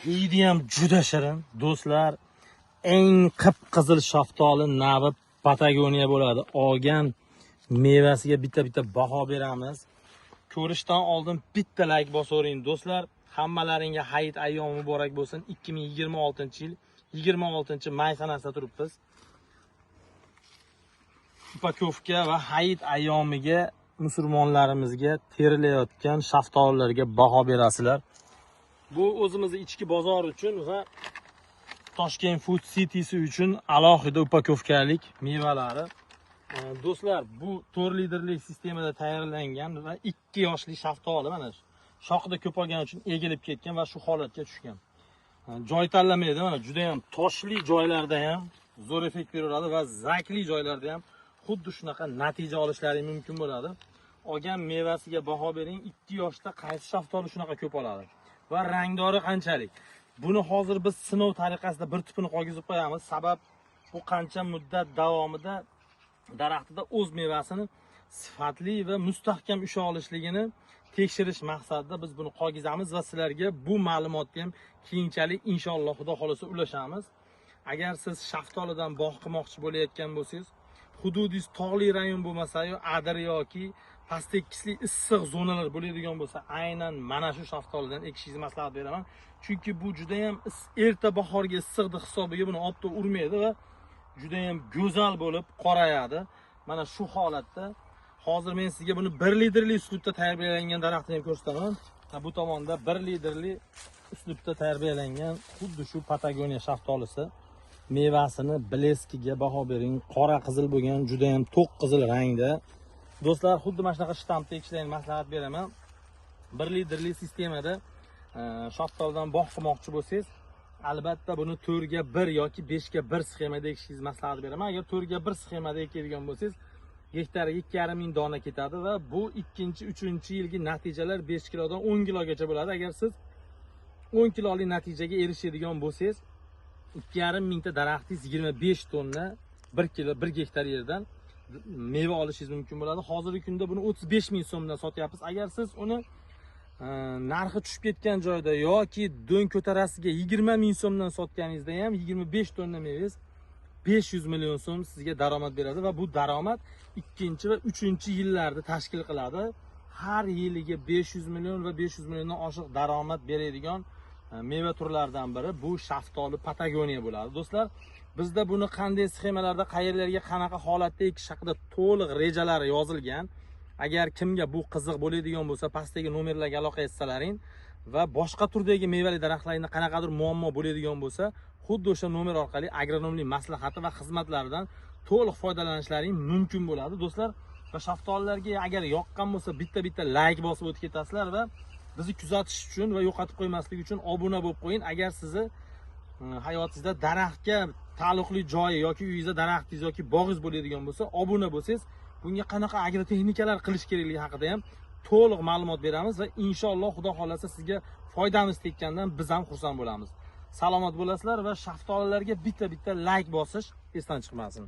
Hidi ham juda shirin. Do'stlar, eng qip-qizil shaftoli navi Patagoniya bo'ladi. Olgan mevasiga bitta baho beramiz. Ko'rishdan oldin bitta like bosavering do'stlar. Hammalaringga hayit ayyomi muborak bo'lsin. 2026-yil 26-may sanasida turibmiz. Upakovka va hayit ayyomiga musulmonlarimizga terilayotgan shaftolilarga baho berasizlar. Bu o'zimizning ichki bozor uchun va Toshkent Food City'si uchun alohida upakovkalik mevalari. Do'stlar, bu 4 litrli sistemada tayyorlangan va 2 yoshli shaftoli mana shu shoxida ko'p olgani uchun egilib ketgan va shu holatga tushgan. Joy tanlamaydi, mana juda ham toshli joylarda ham zo'r effekt beradi va zakli joylarda ham xuddi shunaqa natija olishlari mumkin bo'ladi. Olgan mevasiga baho bering, 2 yoshda qaysi shaftoli shunaqa ko'p oladi va rangdori qanchalik. Buni hozir biz sinov tariqasida bir tupini qog'izib qo'yamiz. Sabab bu qancha muddat davomida daraxtida o'z mevasini sifatli va mustahkam usha olishligini tekshirish maqsadida biz buni qog'izamiz va sizlarga bu ma'lumotni ham keyinchalik inshaalloh Xudo xolasa ulashamiz. Agar siz shaftolidan bog' qilmoqchi bo'layotgan bo'lsangiz, hududingiz tog'li rayon bo'lmasa-yu, adir yoki pastekisli issiq zonalar bo'ladigan bo'lsa, aynan mana shu shaftolidan ekishingizni maslahat beraman. Chunki bu juda ham erta bahorga issiqdi hisobiga buni obda urmaydi va juda ham go'zal bo'lib qorayadi. Mana shu holatda hozir men sizga buni 1 litrli uslubda tayyorlangan daraxtni ham ko'rsataman. Bu tomonda 1 litrli uslubda tayyorlangan xuddi shu Patagoniya shaftolisi. Mevasini bleskiga baho bering. Qora qizil bo'lgan, juda ham to'q qizil rangda. Do'stlar, xuddi mana shunaqa shtampda ekishlarni maslahat beraman. 1 litrli sistemada shaftolidan bog' qilmoqchi bo'lsangiz, albatta buni 4 ga 1 yoki 5 ga 1 sxemada ekishingizni maslahat beraman. Agar 4 ga 1 sxemada ekadigan bo'lsangiz, gektariga 2,5 ming dona ketadi va bu 2-3-yilgi natijalar 5 kilodan 10 kilogacha bo'ladi. Agar siz 10 kilolik natijaga erishadigan bo'lsangiz, 2,5 mingta daraxtingiz 25 tonna 1 kilo 1 gektar yerdan meva olishingiz mumkin bo'ladi. Hozirgi kunda buni 35 ming so'mdan sotyapmiz. Agar siz uni narxi tushib ketgan joyda yoki do'ng ko'tarasiga 20 ming so'mdan sotganingizda ham 25 tonna mevangiz 500 million so'm sizga daromad beradi va bu daromad 2 va 3-yillarda tashkil qiladi. Har yiliga 500 million va 500 milliondan oshiq daromad beradigan meva turlaridan biri bu shaftoli Patagoniya bo'ladi. Do'stlar, bizda buni qanday sxemalarda, qayerlarga, qanaqa holatda ekish haqida to'liq rejalari yozilgan. Agar kimga bu qiziq bo'ladigan bo'lsa, pastdagi nomerlarga aloqa etsalaring va boshqa turdagi mevali daraxtlarning qanaqadir muammo bo'ladigan bo'lsa, xuddi o'sha nomer orqali agronomlik maslahati va xizmatlaridan to'liq foydalanishlaring mumkin bo'ladi. Do'stlar, va shaftolilarga agar yoqqan bo'lsa, bitta like bosib o'tib ketasizlar va bizni kuzatish uchun va yo'qotib qo'ymaslik uchun obuna bo'lib qo'ying. Agar sizni hayotingizda daraxtga taalluqli joyi yoki uyingizda daraxtingiz yoki bog'ingiz bo'ladigan bo'lsa, obuna bo'lsangiz, bunga qanaqa agrotexnikalar qilish kerakligi haqida ham to'liq ma'lumot beramiz va inshaalloh Xudo xolasa sizga foydamiz tekkandan biz ham xursand bo'lamiz. Salomat bo'lasizlar va shaftolilarga bitta like bosish esdan chiqmasin.